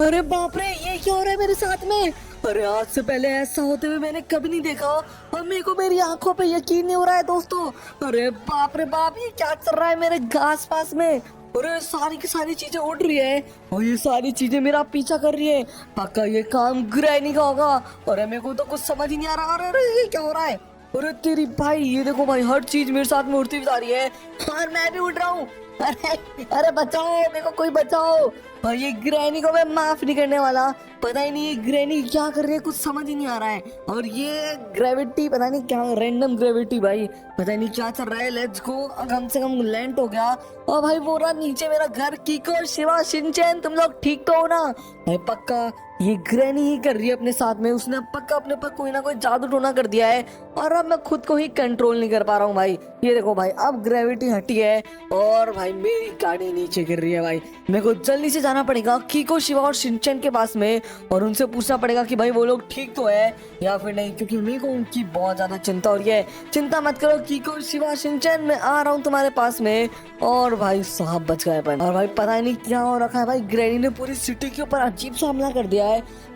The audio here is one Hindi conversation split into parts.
अरे बाप रे, ये क्या हो रहा है मेरे साथ में? अरे आज से पहले ऐसा होते हुए मैंने कभी नहीं देखा और मेरे को मेरी आंखों पे यकीन नहीं हो रहा है दोस्तों। अरे बाप रे बाप, ये क्या चल रहा है मेरे आस पास में? अरे सारी की सारी चीजें उड़ रही है और ये सारी चीजें मेरा पीछा कर रही है। पक्का ये काम ग्रैनी का होगा। अरे मेरे को तो कुछ समझ ही नहीं आ रहा। अरे ये क्या हो रहा है? अरे तेरी भाई, ये देखो भाई, हर चीज मेरे साथ में उड़ती हुई जा रही है और मैं भी उड़ रहा हूँ। अरे बचाओ, मेरे को कोई बचाओ भाई। ये ग्रैनी को मैं माफ नहीं करने वाला। पता ही नहीं ये ग्रैनी क्या कर रही है, कुछ समझ ही नहीं आ रहा है। और ये ग्रेविटी पता नहीं क्या, रैंडम ग्रेविटी भाई, पता नहीं क्या चल रहा है। लेट्स गो, कम से कम लैंड हो गया। और भाई वो रहा नीचे मेरा घर। कीको, शिवा, शिनचैन, तुम लोग ठीक तो हो ना? भाई पक्का ये ग्रैनी ही कर रही है अपने साथ में। उसने पक्का अपने पर कोई ना कोई जादू टोना कर दिया है और अब मैं खुद को ही कंट्रोल नहीं कर पा रहा हूँ भाई। ये देखो भाई, अब ग्रेविटी हटी है और भाई मेरी गाड़ी नीचे गिर रही है भाई। मेरे को जल्दी से जाना पड़ेगा कीको, शिवा और शिनचैन के पास में और उनसे पूछना पड़ेगा कि भाई वो लोग ठीक तो है या फिर नहीं, क्योंकि मेरे को उनकी बहुत ज्यादा चिंता हो रही है। चिंता मत करो कीको, शिवा, शिनचैन, मैं आ रहा हूँ तुम्हारे पास में। और भाई साहब बच गए अपन। और भाई पता नहीं क्या हो रखा है भाई, ग्रैनी ने पूरी सिटी के ऊपर अजीब सा हमला कर दिया है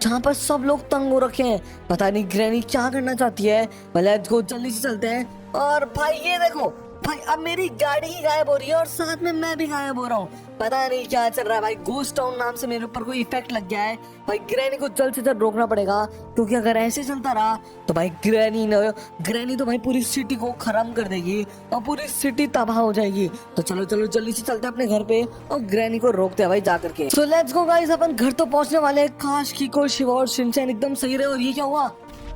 जहाँ पर सब लोग तंग हो रखे हैं। पता नहीं ग्रैनी क्या करना चाहती है। लेट्स गो, जल्दी से चलते हैं। और भाई ये देखो भाई, अब मेरी गाड़ी ही गायब हो रही है और साथ में मैं भी गायब हो रहा हूँ। पता नहीं क्या चल रहा है भाई। घोस्ट टाउन नाम से मेरे ऊपर कोई इफेक्ट लग गया है भाई। ग्रैनी को जल्द से जल्द रोकना पड़ेगा, क्योंकि अगर ऐसे चलता रहा तो भाई ग्रैनी तो भाई पूरी सिटी को खत्म कर देगी और पूरी सिटी तबाह हो जाएगी। तो चलो चलो जल्दी से चलते हैं अपने घर पे और ग्रैनी को रोकते हैं भाई जा करके। सो लेट्स गो गाइस, अपन घर तो पहुंचने वाले हैं। काश कीको, शिवा और शिनचैन एकदम सही रहे। और ये क्या हुआ?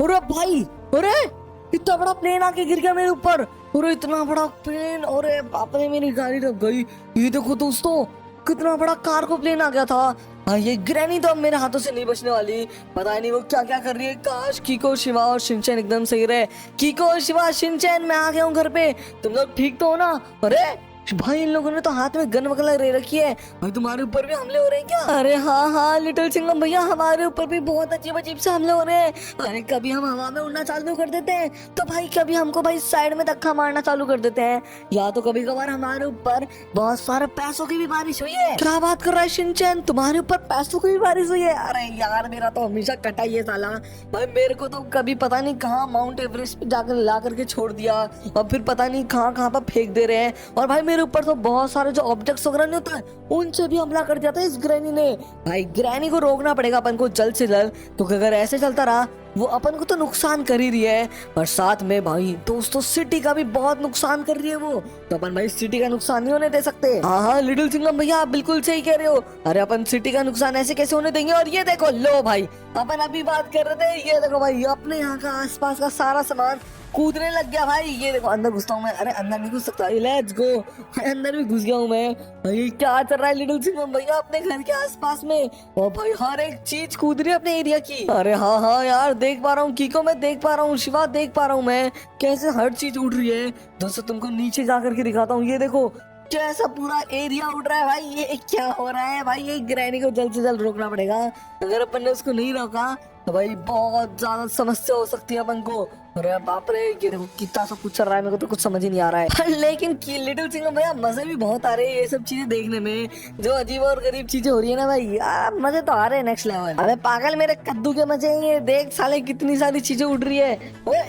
अरे भाई, अरे इतना बड़ा प्लेन आके गिर गया मेरे ऊपर। अरे इतना बड़ा प्लेन, अरे बाप रे, मेरी गाड़ी रख गई। ये देखो दोस्तों, कितना बड़ा कार्गो प्लेन आ गया था भाई। ये ग्रैनी तो अब मेरे हाथों से नहीं बचने वाली। पता नहीं वो क्या क्या कर रही है। काश कीको, शिवा और शिनचैन एकदम सही रहे। कीको, शिवा, शिनचैन, मैं आ गया हूँ घर पे। तुम लोग ठीक तो हो ना? अरे भाई इन लोगों ने तो हाथ में गन वगैरह ले रखी है भाई। तुम्हारे ऊपर भी हमले हो रहे हैं क्या? अरे हाँ हाँ लिटिल सिंघम भैया, हमारे ऊपर भी बहुत अजीब अजीब से हमले हो रहे हैं। अरे कभी हम हवा में उड़ना चालू कर देते हैं तो भाई कभी हमको भाई साइड में धक्का मारना चालू कर देते हैं, या तो कभी कभार हमारे ऊपर बहुत सारे पैसों की भी बारिश हुई है। क्या बात कर रहा है शिनचैन, तुम्हारे ऊपर पैसों की भी बारिश हुई है? अरे यार मेरा तो हमेशा कटा ही है साला भाई। मेरे को तो कभी पता नहीं कहाँ माउंट एवरेस्ट पे जाकर ला करके छोड़ दिया और फिर पता नहीं कहाँ कहाँ पर फेंक दे रहे हैं। और भाई मेरे ऊपर तो बहुत सारे जो ऑब्जेक्ट्स वगैरह नहीं होता है उनसे भी हमला कर दिया था इस ग्रैनी ने। भाई ग्रैनी को रोकना पड़ेगा अपन को जल्द से जल्द, क्योंकि अगर ऐसे चलता रहा वो अपन को तो नुकसान कर ही रही है, पर साथ में भाई दोस्तों सिटी का भी बहुत नुकसान कर रही है वो। तो अपन भाई सिटी का नुकसान नहीं होने दे सकते। हाँ हाँ लिटिल सिंघम भैया, आप बिल्कुल सही कह रहे हो। अरे अपन सिटी का नुकसान ऐसे कैसे होने देंगे? और ये देखो, लो भाई, अपन अभी बात कर रहे थे, ये देखो भाई, अपने यहाँ का आसपास का सारा सामान कूदने लग गया भाई। ये देखो अंदर घुसता हूँ मैं। अरे अंदर नहीं घुस सकता। लेट्स गो, अंदर भी घुस गया हूँ मैं। भाई क्या चल रहा है लिटिल सिंघम भैया अपने घर के आसपास में? और भाई हर एक चीज कूद रही है अपने एरिया की। अरे हाँ हाँ यार, देख पा रहा हूँ कीको, मैं देख पा रहा हूँ, शिवा देख पा रहा हूँ मैं, कैसे हर चीज उड़ रही है। दोस्तों तुमको नीचे जा करके दिखाता हूँ। ये देखो कैसा पूरा एरिया उड़ रहा है भाई। ये क्या हो रहा है भाई? ये ग्रैनी को जल्द से जल्द रोकना पड़ेगा। अगर अपन ने उसको नहीं रोका तो भाई बहुत ज्यादा समस्या हो सकती है अपन को। अरे बाप रे, ये देखो कितना सब कुछ चल रहा है, मेरे को तो कुछ समझ ही नहीं आ रहा है। लेकिन लिटिल सिंघम भैया मजे भी बहुत आ रहे हैं ये सब चीजें देखने में। जो अजीब और गरीब चीजें हो रही है ना भाई, यार मजे तो आ रहे हैं नेक्स्ट लेवल। अबे पागल, मेरे कद्दू के मजे हैं ये। देख साले कितनी सारी चीजें उड़ रही है। ओए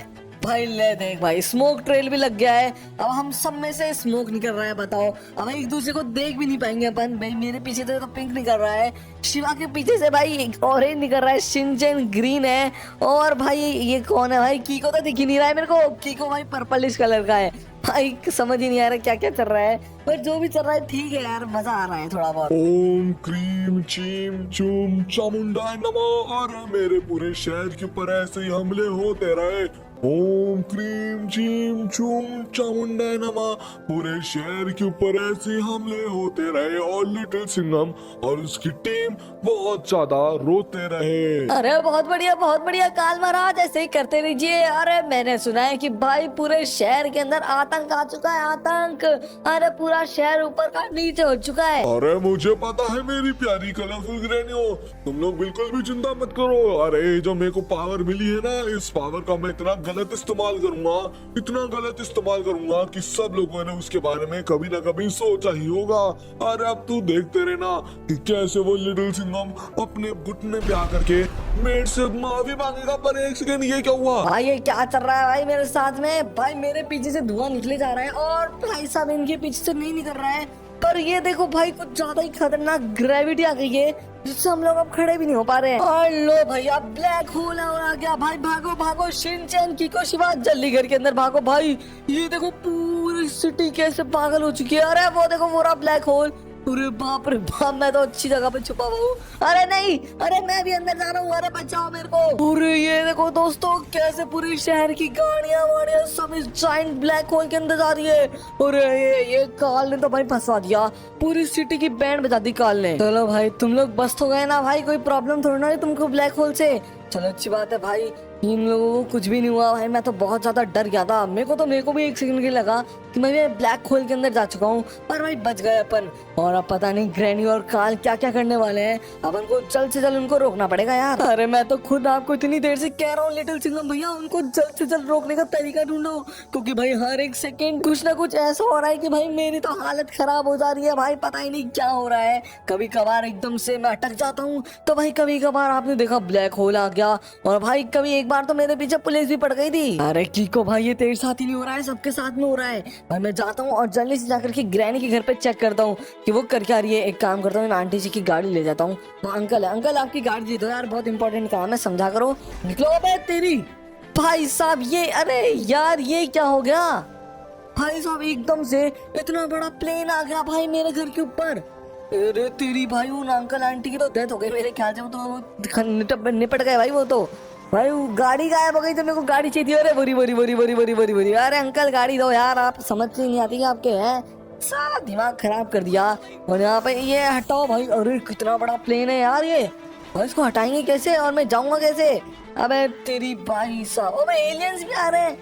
भाई ले देख भाई, स्मोक ट्रेल भी लग गया है। अब हम सब में से स्मोक निकल रहा है, बताओ। अब एक दूसरे को देख भी नहीं पाएंगे अपन। भाई मेरे पीछे से तो पिंक निकल रहा है, शिवा के पीछे से भाई ऑरेंज निकल रहा है, शिनचैन ग्रीन है, और भाई ये कौन है भाई? कीको तो दिख ही नहीं रहा है मेरे को। कीको भाई पर्पलिश कलर का है भाई। समझ ही नहीं आ रहा क्या क्या चल रहा है, पर जो भी चल रहा है ठीक है यार, मजा आ रहा है थोड़ा बहुत। ओम क्रीम चीम चूम चामुंडा नमः। अरे मेरे पूरे शहर के ऊपर ऐसे ही हमले होते रहे। ओम क्रीम चीम चूम चामुंडा नमः। पूरे शहर के ऊपर ऐसे ही हमले होते रहे और लिटिल सिंघम और उसकी टीम बहुत ज्यादा रोते रहे। अरे बहुत बढ़िया काल महाराज, ऐसे ही करते रहिए। अरे मैंने सुना है कि भाई पूरे शहर के अंदर आतंक आ चुका है, आतंक। अरे पूरा शहर ऊपर का नीचे हो चुका है। अरे मुझे पता है मेरी प्यारी कलरफुल ग्रैनियो, तुम लोग बिल्कुल भी चिंता मत करो। अरे जो मेरे को पावर मिली है ना, इस पावर का मैं इतना गलत इस्तेमाल करूंगा, इतना गलत इस्तेमाल करूंगा कि सब लोगों ने उसके बारे में कभी ना कभी सोचा ही होगा। अरे अब तू देखते रहना कि कैसे वो लिटिल सिंघम अपने घुटने पे आकर के मेरे से माफी मांगेगा। पर एक सेकंड, ये क्या हुआ? भाई ये क्या चल रहा है भाई मेरे साथ में? भाई मेरे पीछे से धुआं निकले जा रहा है और भाई साहब इनके पीछे से नहीं निकल रहा है। पर ये देखो भाई कुछ ज्यादा ही खतरनाक ग्रेविटी आ गई है जिससे हम लोग अब खड़े भी नहीं हो पा रहे हैं। और लो भैया ब्लैक होल आ गया भाई। भागो भागो शिनचैन कीको शिवा, जल्दी घर के अंदर भागो भाई। ये देखो पूरी सिटी कैसे पागल हो चुकी है। अरे वो देखो वो रहा ब्लैक होल। अरे बाप रे बाप, मैं तो अच्छी जगह पे छुपा हुआ हूँ। अरे नहीं, अरे मैं भी अंदर जा रहा हूँ। अरे बचाओ मेरे को। अरे ये देखो दोस्तों कैसे पूरी शहर की गाड़ियां वाड़ियां सब इस जाइंट ब्लैक होल के अंदर जा रही है। अरे ये काल ने तो भाई फंसा दिया, पूरी सिटी की बैंड बजा दी काल ने। चलो भाई तुम लोग बस तो गए ना भाई, कोई प्रॉब्लम थोड़ी ना है तुमको ब्लैक होल से। चलो अच्छी बात है भाई, इन लोगों को कुछ भी नहीं हुआ भाई। मैं तो बहुत ज्यादा डर गया था, मेरे को भी एक सेकंड के लगा कि मैं भी ब्लैक होल के अंदर जा चुका हूँ। पर भाई बच गए अपन। और अब पता नहीं ग्रैनी और काल क्या क्या करने वाले हैं। अपन को जल्द से जल्द उनको रोकना पड़ेगा यार। अरे मैं तो खुद आपको इतनी देर से कह रहा हूँ लिटिल सिंघम भैया, उनको जल्द से जल्द रोकने का तरीका ढूंढो, क्योंकि भाई हर एक सेकंड कुछ ना कुछ ऐसा हो रहा है कि भाई मेरी तो हालत खराब हो जा रही है भाई। पता ही नहीं क्या हो रहा है। कभी कभार एकदम से मैं अटक जाता हूँ, तो भाई कभी कभार आपने देखा ब्लैक होल आ गया, और भाई कभी एक बार तो मेरे पीछे पुलिस भी पड़ गई थी। अरे कीको भाई ये तेरे साथ ही नहीं हो रहा है, सबके साथ में हो रहा है भाई। मैं जाता हूँ और जल्दी से जाकर के ग्रैनी के घर पे चेक करता हूँ कि वो कर क्या रही है। एक काम करता हूँ, आंटी जी की गाड़ी ले जाता हूँ। वो अंकल है, अंकल आपकी गाड़ी दे दो यार, बहुत इंपॉर्टेंट काम है, समझा करो। निकलो बे तेरी। भाई साहब ये, अरे यार ये क्या हो गया भाई साहब? एकदम से इतना बड़ा प्लेन आ गया भाई मेरे घर के ऊपर। अरे तेरी भाई उन अंकल आंटी की तो डेथ हो गई मेरे ख्याल से। वो तो निपट गए भाई। वो तो भाई वो गाड़ी गायब हो गई, तो मेरे को गाड़ी चाहिए। अरे बोरी बोरी बोरी बोरी बोरी बोरी बोरी। अरे अंकल गाड़ी दो यार, आप समझ नहीं आती आपके हैं, सारा दिमाग खराब कर दिया। और यहाँ पे ये हटाओ भाई। अरे कितना बड़ा प्लेन है यार ये भाई, इसको हटाएंगे कैसे और मैं जाऊंगा कैसे? अबे तेरी भाई साहब, अबे एलियंस भी आ रहे हैं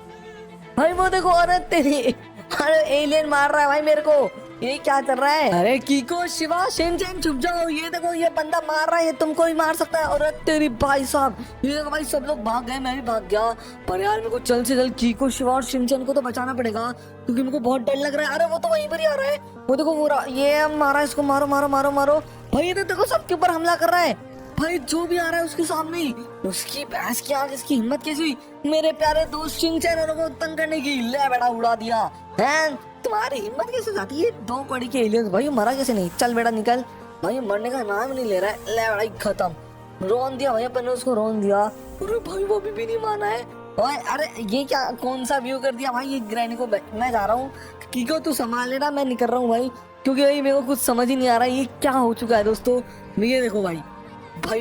भाई। वो देखो, अरे तेरी, अरे एलियन मार रहा है भाई मेरे को। ये क्या चल रहा है? अरे कीको शिवा शिनचैन छुप जाओ। ये देखो ये बंदा मार रहा है, ये तुमको भी मार सकता है। और तेरी भाई साहब, ये देखो भाई सब लोग भाग गए, मैं भी भाग गया। पर यार मेरे को जल्द से जल्द कीको शिवा और शिनचैन को तो बचाना पड़ेगा, क्योंकि मेरे को बहुत डर लग रहा है। अरे वो तो वहीं पर ही आ रहा है। वो देखो वो ये मारा, इसको मारो मारो मारो मारो भाई। ये देखो सबके ऊपर हमला कर रहा है भाई, जो भी आ रहा है उसके सामने ही। उसकी भैंस की आग, इसकी हिम्मत कैसी हुई मेरे प्यारे दोस्त शिनचैन को तंग करने की? ले बेटा उड़ा दिया है। तुम्हारी हिम्मत कैसे जाती है? दो कड़ी के एलियंस भाई, मरा कैसे नहीं? चल बेटा निकल भाई, मरने का नाम नहीं ले रहा है। ले बेटा खत्म, रोन दिया भाई अपन ने उसको, रोन दिया। अरे भाई वो भी नहीं माना है भाई। अरे ये क्या, कौन सा व्यू कर दिया भाई? ये ग्रैनी को मैं जा रहा हूँ, कीको तू संभाल लेना, मैं निकल रहा हूँ भाई, क्योंकि भाई मेरे को कुछ समझ ही नहीं आ रहा है ये क्या हो चुका है दोस्तों। ये देखो भाई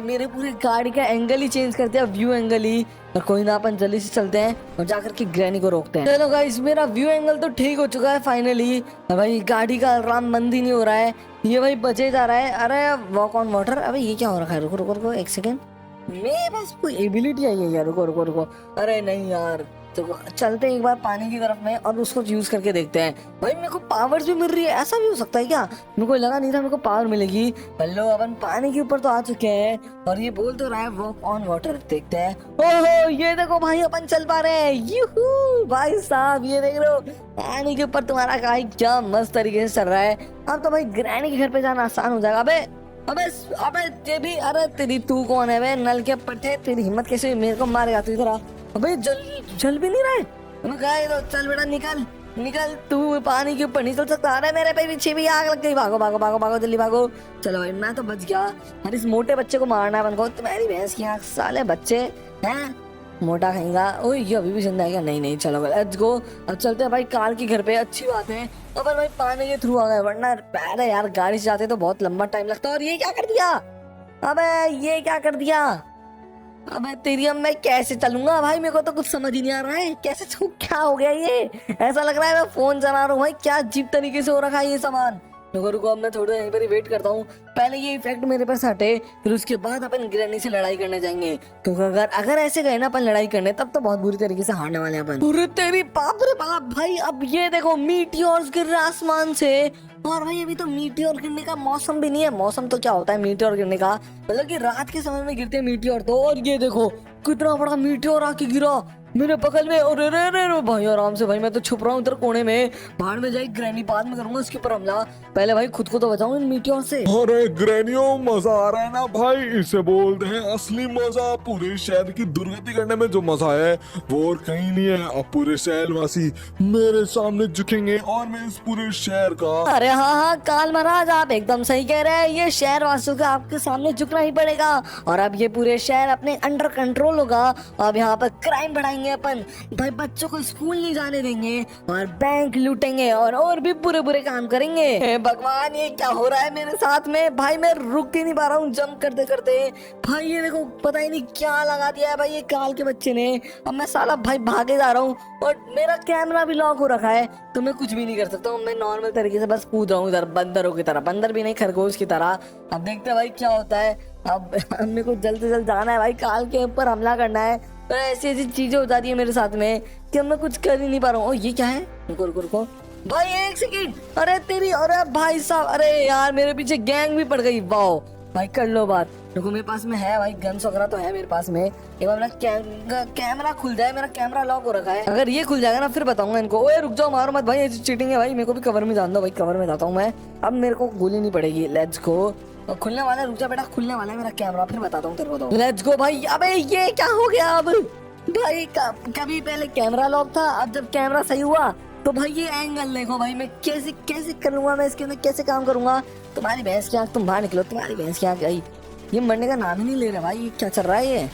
मेरे पूरे गाड़ी का एंगल ही चेंज कर दिया, व्यू एंगल ही। और कोई ना, अपन जल्दी से चलते हैं और जाकर के ग्रैनी को रोकते हैं। चलो गाइस, मेरा व्यू एंगल तो ठीक हो चुका है फाइनली। भाई गाड़ी का अलार्म बंद ही नहीं हो रहा है, ये भाई बचे जा रहा है। अरे वॉक ऑन वाटर, अबे ये क्या हो रखा है? रुको रुको रुको एक सेकेंड, मेरे पास कोई एबिलिटी आई है यार। रुको रुको रुको, अरे नहीं यार, तो चलते हैं एक बार पानी की तरफ में और उसको यूज करके देखते हैं। भाई मेरे को पावर्स भी मिल रही है, ऐसा भी हो सकता है क्या? मेरे को लगा नहीं था मेरे को पावर मिलेगी। हेलो, अपन पानी के ऊपर तो आ चुके हैं और ये बोल तो रहा है वॉक ऑन वाटर। देखते हैं। ओहो ये देखो भाई, अपन चल पा रहे हैं। यूहू भाई साहब, ये देख रहे हो पानी के ऊपर तुम्हारा गाड़ी क्या मस्त तरीके से चल रहा है। अब तो भाई ग्रैनी के घर पे जाना आसान हो जाएगा। अबे अबे अबे ये भी, अरे तेरी तू कौन है बे? नल के पट्टे, तेरी हिम्मत कैसे मेरे को मारेगा तू? इधर आ। अबे जल भी नहीं रहा है। मैं कहा तो चल बेटा निकल निकल, तू पानी के ऊपर नहीं चल सकता। अरे मेरे पे पीछे भी आग लग गई। भागो भागो भागो भागो जल्दी भागो। चलो भाई मैं तो बच गया। अरे इस मोटे बच्चे को मारना है अपन को। तुम्हारी भैंस की आँख, साले बच्चे हैं मोटा खाएगा। ओए ये अभी भी जिंदा है क्या? नहीं नहीं, चलो लेट्स गो। अब चलते हैं भाई काल के घर पे। अच्छी बात है अपन भाई पानी के थ्रू आ गए, वरना पहले यार गाड़ी से जाते तो बहुत लंबा टाइम लगता। और ये क्या कर दिया? अबे ये क्या कर दिया? अबे तेरी, अब मैं कैसे चलूंगा भाई? मेरे को तो कुछ समझ ही नहीं आ रहा है कैसे क्या हो गया ये। ऐसा लग रहा है मैं फोन चला रहा हूँ भाई, क्या अजीब तरीके से हो रखा है ये सामान। रुको रुको, अब मैं थोड़ी देर यहीं पर ही वेट करता हूँ पहले ये इफेक्ट मेरे पास हटे, फिर उसके बाद अपन ग्रैनी से लड़ाई करने जाएंगे। क्योंकि अगर अगर ऐसे गए ना अपन लड़ाई करने, तब तो बहुत बुरी तरीके से हारने वाले हैं अपन। पूरे तेरी बाप रे बाप भाई, अब ये देखो मीटियोर्स गिर रहे आसमान से। और भाई अभी तो मीटियोर गिरने का मौसम भी नहीं है। मौसम तो क्या होता है मीटियोर गिरने का, मतलब कि रात के समय में गिरते हैं मीटियोर तो। और ये देखो कितना बड़ा मीटियोर आके गिरा मेरे बगल में। और रे भाई आराम से भाई, मैं तो छुप रहा हूँ इधर कोने में, बाहर में जाए ग्रैनी, बाद में करूंगा उसके ऊपर हमला। पहले भाई खुद को तो बचाऊं इन मीटियोर से। अरे ग्रैनियो, मजा आ रहा है ना भाई? इसे बोलते हैं असली मजा। पूरे शहर की दुर्गति करने में जो मजा है वो और कहीं नहीं है। अब पूरे शहरवासी मेरे सामने झुकेंगे और मैं इस पूरे शहर का। अरे हाँ काल महाराज, आप एकदम सही कह रहे हैं। ये शहर वासियों का आपके सामने झुकना ही पड़ेगा। और अब ये पूरे शहर अपने अंडर कंट्रोल होगा। अब यहाँ पर क्राइम बढ़ाएंगे अपन भाई, बच्चों को स्कूल नहीं जाने देंगे और बैंक लूटेंगे और भी बुरे बुरे काम करेंगे। हे भगवान, ये क्या हो रहा है मेरे साथ में भाई? मैं रुक ही नहीं पा रहा हूँ जंप करते करते। भाई ये देखो पता ही नहीं क्या लगा दिया है भाई ये काल के बच्चे ने। अब मैं साला भाई भागे जा रहा हूँ और मेरा कैमरा भी लॉक हो रखा है, तो मैं कुछ भी नहीं कर सकता हूँ। मैं नॉर्मल तरीके से बस कूद रहा हूँ इधर बंदरों की तरह, बंदर भी नहीं खरगोश की तरह। अब देखते हैं भाई क्या होता है। अब मेरे को जल्द से जल्द जाना है भाई, काल के ऊपर हमला करना है। तो ऐसी ऐसी चीजें हो जाती है मेरे साथ में कि अब मैं कुछ कर ही नहीं पा रहा हूँ। ये क्या है? रुको रुको रुको भाई, एक सेकंड। अरे तेरी, अरे भाई साहब, अरे यार मेरे पीछे गैंग भी पड़ गई। वाओ भाई कर लो बात। देखो मेरे पास में है भाई गन्स वगैरह तो है मेरे पास में। एक बार मेरा कैमरा खुल जाए, मेरा कैमरा लॉक हो रखा है, अगर ये खुल जाएगा ना फिर बताऊंगा इनको। ओए रुक जाओ, मारो मत भाई, ऐसी चीटिंग है भाई। मेरे को भी कवर में जान दो भाई, कवर में जाता हूँ मैं। अब मेरे को गोली नहीं पड़ेगी। Let's go. खुलने वाला है, रुक जा बेटा, खुलने वाला है मेरा कैमरा, फिर बताता हूँ तेरे को। तो लेट्स गो भाई। अबे ये क्या हो गया अब भाई? कभी पहले कैमरा लॉक था, अब जब कैमरा सही हुआ तो भाई ये एंगल देखो भाई, मैं कैसे कैसे करूंगा, मैं इसके अंदर कैसे काम करूंगा। तुम्हारी भैंस की आंख, तुम बाहर निकलो, तुम्हारी भैंस की आंख। भाई ये मरने का नाम ही नहीं ले रहा भाई, ये क्या चल रहा है ये?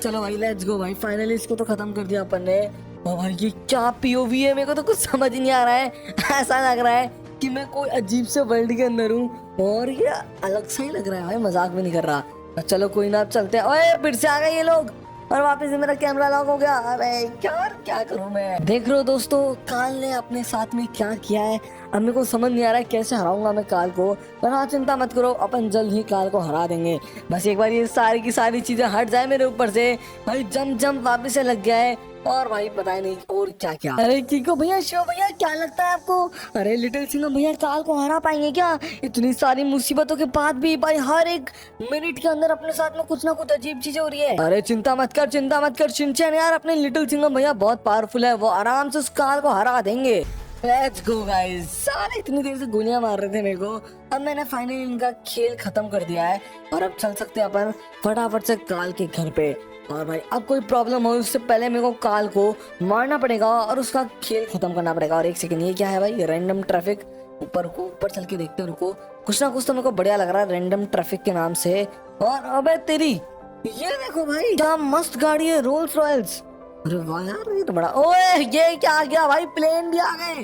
चलो भाई लेट्स गो भाई, फाइनली इसको तो खत्म कर दिया अपन ने। और भाई ये क्या पीओवी है, मेरे को तो कुछ समझ ही नहीं आ रहा है। ऐसा लग रहा है कि मैं कोई अजीब से वर्ल्ड के अंदर हूँ और ये अलग सा ही लग रहा है भाई, मजाक भी नहीं कर रहा। चलो कोई ना, चलते हैं। ओए फिर से आ गए ये लोग और वापस से मेरा कैमरा लॉक हो गया। अबे यार क्या करूं मैं? देख रहे हो दोस्तों, काल ने अपने साथ में क्या किया है। अब मेरे को समझ नहीं आ रहा है कैसे हराऊंगा मैं काल को। पर हाँ चिंता मत करो, अपन जल्द ही काल को हरा देंगे। बस एक बार ये सारी की सारी चीजें हट जाए मेरे ऊपर से। भाई जंप वापस से लग गया है और भाई पता ही नहीं और क्या क्या। अरे किको भैया, शिव भैया, क्या लगता है आपको? अरे लिटिल सिंघम भैया काल को हरा पाएंगे क्या? इतनी सारी मुसीबतों के बाद भी भाई हर एक मिनट के अंदर अपने साथ में कुछ ना कुछ अजीब चीजें हो रही है। अरे चिंता मत कर शिनचैन यार, अपने लिटिल सिंघम भैया बहुत पावरफुल है, वो आराम से उस काल को हरा देंगे। Let's go guys. सारे इतनी देर से गोलियां मार रहे थे मेरे को, अब मैंने फाइनली इनका खेल खत्म कर दिया है और अब चल सकते हैं अपन फटाफट से काल के घर पे। और भाई अब कोई प्रॉब्लम हो उससे पहले मेरे को काल को मारना पड़ेगा और उसका खेल खत्म करना पड़ेगा। और एक सेकंड, ये क्या है भाई? Random traffic. ऊपर चल के देखते हैं, रुको। कुछ ना कुछ तो मेरे को बढ़िया लग रहा है रैंडम ट्रैफिक के नाम से। और अबे तेरी, ये देखो भाई क्या मस्त गाड़ी है, रोल्स रॉयल्स। अरे वाह यार, ये तो बड़ा। ओए ये क्या आ गया भाई? प्लेन भी आ गए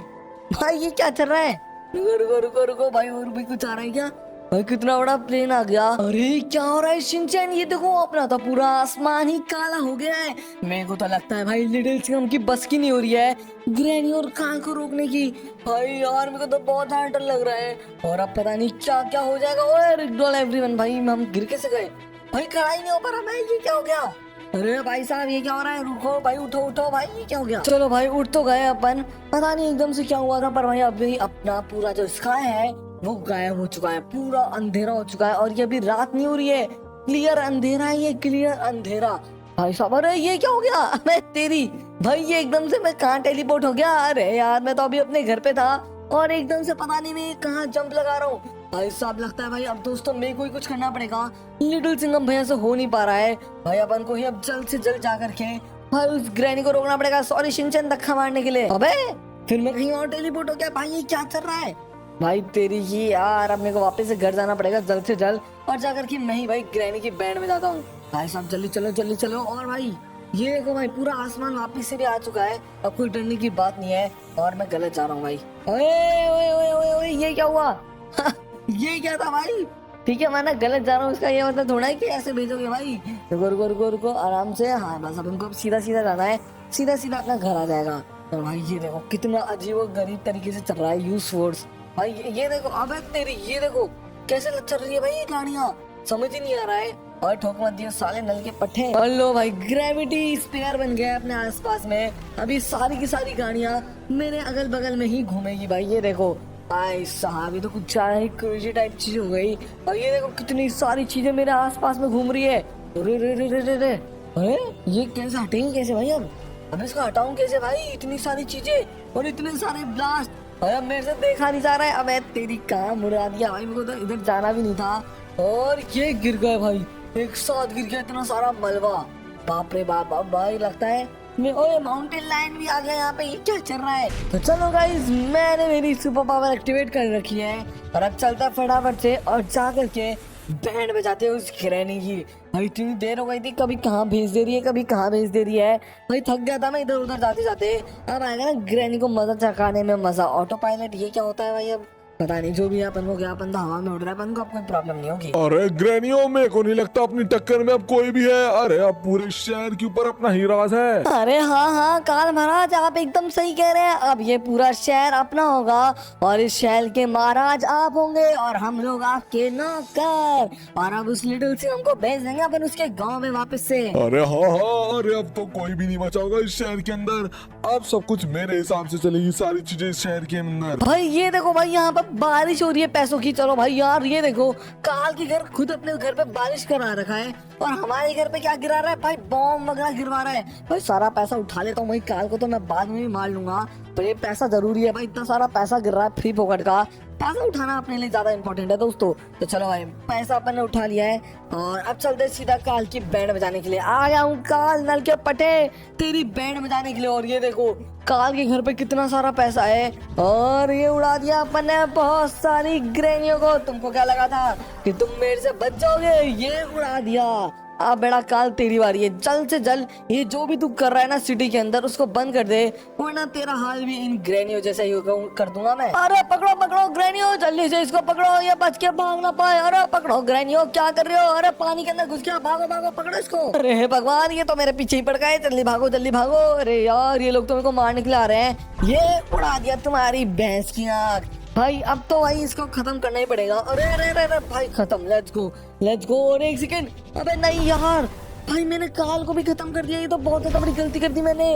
भाई, ये क्या चल रहा है? रुको भाई, और भी कुछ आ रहा है क्या भाई? कितना बड़ा प्लेन आ गया। अरे क्या हो रहा है शिनचैन? ये देखो अपना तो पूरा आसमान ही काला हो गया है। मेरे को तो लगता है भाई लिटिल सिंघम की बस की नहीं हो रही है ग्रैनी और काल को रोकने की। भाई यार मेरे को तो बहुत डर लग रहा है और अब पता नहीं क्या क्या हो जाएगा। ओए रिगडोल एवरीवन, भाई हम गिर कैसे गए भाई? खड़ा ही नहीं हो पा रहा मैं, ये क्या हो गया? अरे भाई साहब ये क्या हो रहा है? रुको भाई, उठो भाई, ये क्या हो गया? चलो भाई उठ तो गए अपन, पता नहीं एकदम से क्या हुआ था, पर भाई अभी अपना पूरा जो स्काई है वो गायब हो चुका है, पूरा अंधेरा हो चुका है। और ये अभी रात नहीं हो रही है, क्लियर अंधेरा है, ये क्लियर अंधेरा। भाई साहब अरे ये क्या हो गया? मैं तेरी भाई, ये एकदम से मैं कहाँ टेलीपोर्ट हो गया? अरे यार मैं तो अभी अपने घर पे था और एकदम से पता नहीं मैं कहाँ जंप लगा रहा हूँ। भाई साहब लगता है भाई अब दोस्तों मेरे को ही कुछ करना पड़ेगा, लिटिल सिंघम भैया से हो नहीं पा रहा है। भाई अपन को ही अब जल्द से जल्द जा करके भाई उस ग्रैनी को रोकना पड़ेगा। सॉरी शिनचैन, धक्का मारने के लिए। अबे फिर मैं कहीं और टेलीपोर्ट हो गया भाई, ये क्या चल रहा है भाई? तेरी ही यार, अब मेरे को वापस से घर जाना पड़ेगा जल्द से जल्द और जाकर के मैं ही भाई ग्रैनी की बैंड में जाता हूँ। भाई साहब जल्दी चलो। और भाई ये देखो भाई पूरा आसमान वापस से भी आ चुका है, अब कोई डरने की बात नहीं है और मैं गलत जा रहा हूँ भाई। ओए ये क्या हुआ? ये क्या था भाई? ठीक है मैं ना गलत जा रहा हूँ, इसका ये मतलब थोड़ा है कि ऐसे भेजोगे भाई। रुको आराम से। हाँ बस अब इनको सीधा जाना है, सीधा अपना घर आ जाएगा। और भाई ये देखो कितना अजीब और गरीब तरीके से चल रहा है यूज फोर्स। भाई ये देखो, अबे तेरी ये देखो कैसे चल रही है भाई ये गाड़ियाँ, समझ ही नहीं आ रहा है। और ठोक मत दियो साले नल के पट्टे। और लो भाई ग्रेविटी स्पेयर बन गया अपने आसपास में। अभी सारी की सारी गाड़ियाँ मेरे अगल बगल में ही घूमेगी भाई। ये देखो भाई साहब, ये तो कुछ ज्यादा ही क्रेजी टाइप चीज हो गई। और ये देखो कितनी सारी चीजें मेरे आसपास में घूम रही है। रे रे रे रे रे रे, अरे ये कैसे हटेंगे कैसे भाई? अब इसको हटाऊं कैसे भाई? इतनी सारी चीजें और इतने सारे ब्लास्ट। भाई अब मेरे से देखा नहीं जा रहा है। अब तेरी काम उड़ा दिया भाई, मेरे को तो इधर जाना भी नहीं था। और ये गिर गए भाई, एक साथ गिर गया इतना सारा मलबा। बाप रे बाप। अब भाई लगता है ओए माउंटेन लाइन भी आ गया यहाँ पे। ये क्या चल रहा है? तो चलो गाइस, मैंने मेरी सुपर पावर एक्टिवेट कर रखी है और अब चलता फटाफट से और जा करके बैंड बजाते हैं उस ग्रैनी की। भाई इतनी देर हो गई थी, कभी कहाँ भेज दे रही है कभी कहाँ भेज दे रही है। भाई थक गया था मैं इधर उधर जाते जाते। अब आएगा ना ग्रैनी को मजा चखाने में मजा। ऑटो पायलट ये क्या होता है भाई? अब पता नहीं, जो भी है अपन को क्या, अपन तो हवा में उड़ रहा है, अपन को अब कोई प्रॉब्लम नहीं होगी। अरे ग्रैनियो, मेरे को नहीं लगता अपनी टक्कर में अब कोई भी है। अरे अब पूरे शहर के ऊपर अपना ही राज है। अरे हाँ हाँ काल महाराज, आप एकदम सही कह रहे हैं। अब ये पूरा शहर अपना होगा और इस शहर के महाराज आप होंगे और हम लोग आपके नौकर। और अब उस लिटिल से हमको भेज देंगे अपन उसके गांव में वापस से। अरे हाँ हाँ, अरे अब तो कोई भी नहीं बचा होगा इस शहर के अंदर। अब सब कुछ मेरे हिसाब से चलेगी, सारी चीजें इस शहर के अंदर। भाई ये देखो भाई, यहाँ पर बारिश हो रही है पैसों की। चलो भाई यार, ये देखो काल के घर खुद अपने घर पे बारिश करा रखा है और हमारे घर पे क्या गिरा रहा है भाई? बॉम्ब वगैरह गिरवा रहा है। भाई सारा पैसा उठा लेता हूँ भाई। काल को तो मैं बाद में भी मार लूंगा, पर ये पैसा जरूरी है भाई। इतना सारा पैसा गिर रहा है फ्री पॉकेट का। पैसा उठाना अपने लिए ज्यादा इंपॉर्टेंट है दोस्तों। तो चलो भाई, पैसा अपन ने उठा लिया है और अब चलते सीधा काल की बैंड बजाने के लिए। आ गया हूँ काल नल के पटे तेरी बैंड बजाने के लिए। और ये देखो काल के घर पे कितना सारा पैसा है और ये उड़ा दिया अपन ने बहुत सारी ग्रैनियों को। तुमको क्या लगा था कि तुम मेरे से बच जाओगे? ये उड़ा दिया। अब बेड़ा काल तेरी बारी है, जल्द से जल्द ये जो भी तू कर रहा है ना सिटी के अंदर उसको बंद कर दे, वरना तेरा हाल भी इन ग्रैनियो जैसा ही कर दूंगा मैं। अरे पकड़ो पकड़ो ग्रैनियो, जल्दी से इसको पकड़ो, ये बच के भाग ना पाए। अरे पकड़ो ग्रैनियो, क्या कर रहे हो? अरे पानी के अंदर घुस गया, भागो भागो पकड़ो इसको। अरे हे भगवान, ये तो मेरे पीछे ही पड़ गए। जल्दी भागो जल्दी भागो। अरे यार ये लोग तो मेरे को मारने के लिए आ रहे हैं। ये उड़ा दिया तुम्हारी भैंस की आँख। भाई अब तो भाई इसको खत्म करना ही पड़ेगा। अरे अरे अरे अरे भाई खत्म, लेट्स गो लेट्स गो। और एक सेकेंड, अबे नहीं यार भाई, मैंने काल को भी खत्म कर दिया। ये तो बहुत ज्यादा बड़ी गलती कर दी मैंने।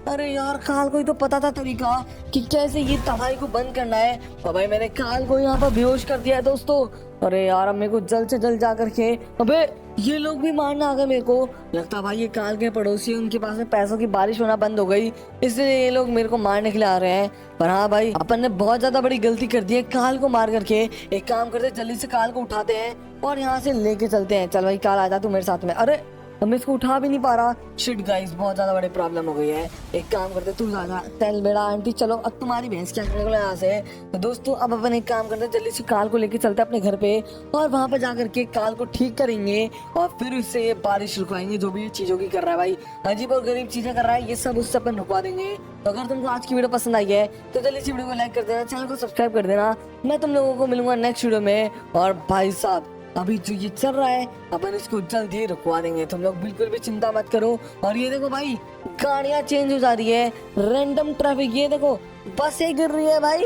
अरे यार काल को ही तो पता था तरीका कि कैसे ये तबाही को बंद करना है, और भाई मैंने काल को यहाँ पर बेहोश कर दिया है दोस्तों। अरे यार अब मेरे को जल्द से जल्द जा करके, अबे ये लोग भी मारना आ गए मेरे को। लगता भाई ये काल के पड़ोसी, उनके पास में पैसों की बारिश होना बंद हो गई, इसलिए ये लोग मेरे को मारने के लिए आ रहे हैं। पर हाँ भाई, अपन ने बहुत ज्यादा बड़ी गलती कर दी है काल को मार करके। एक काम करते, जल्दी से काल को उठाते हैं और यहाँ से लेके चलते हैं। चल भाई काल आजा तू मेरे साथ में। अरे अब मैं इसको उठा भी नहीं पा रहा। शिट गाइस, बहुत ज्यादा बड़ी प्रॉब्लम हो गई है। एक काम करते, तू जा चल बेड़ा आंटी, चलो अब तुम्हारी भैंस क्या करने को यहाँ से। तो दोस्तों अब अपन एक काम करते, जल्दी से काल को लेके चलते अपने घर पे और वहाँ पे जा करके काल को ठीक करेंगे और फिर उससे ये बारिश रुकवाएंगे। जो भी चीजों की कर रहा है भाई, अजीब और गरीब चीजें कर रहा है, ये सब उससे अपन रुकवा देंगे। तो अगर तुमको आज की वीडियो पसंद आई है तो जल्दी से वीडियो को लाइक कर देना, चैनल को सब्सक्राइब कर देना। मैं तुम लोगों को मिलूंगा नेक्स्ट वीडियो में। और भाई साहब अभी जो ये चल रहा है अपन इसको जल्द ही रुकवा देंगे, तुम लोग बिल्कुल भी चिंता मत करो। और ये देखो भाई, गाड़ियां चेंज हो जा रही है, रैंडम ट्रैफिक। ये देखो बसें गिर रही है भाई,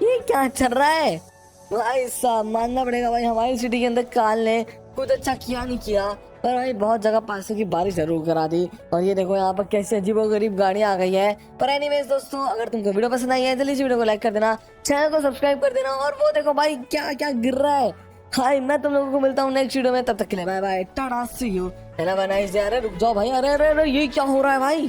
ये क्या चल रहा है भाई साहब? मानना पड़ेगा भाई, हमारी सिटी के अंदर काल ने कुछ अच्छा किया नहीं किया, पर भाई बहुत जगह पैसों की बारिश जरूर करा दी। और ये देखो यहाँ पर कैसे अजीबोगरीब गाड़ियां आ गई है। पर एनीवेज दोस्तों, अगर तुमको वीडियो पसंद आई है जल्दी से वीडियो को लाइक कर देना, चैनल को सब्सक्राइब कर देना। और वो देखो भाई क्या क्या गिर रहा है। हाय, मैं तुम लोगों को मिलता हूँ नेक्स्ट वीडियो में, तब तक के लिए bye bye, tata see you. है ना बनाइस यार, रुक जाओ भाई। अरे अरे अरे ये क्या हो रहा है भाई?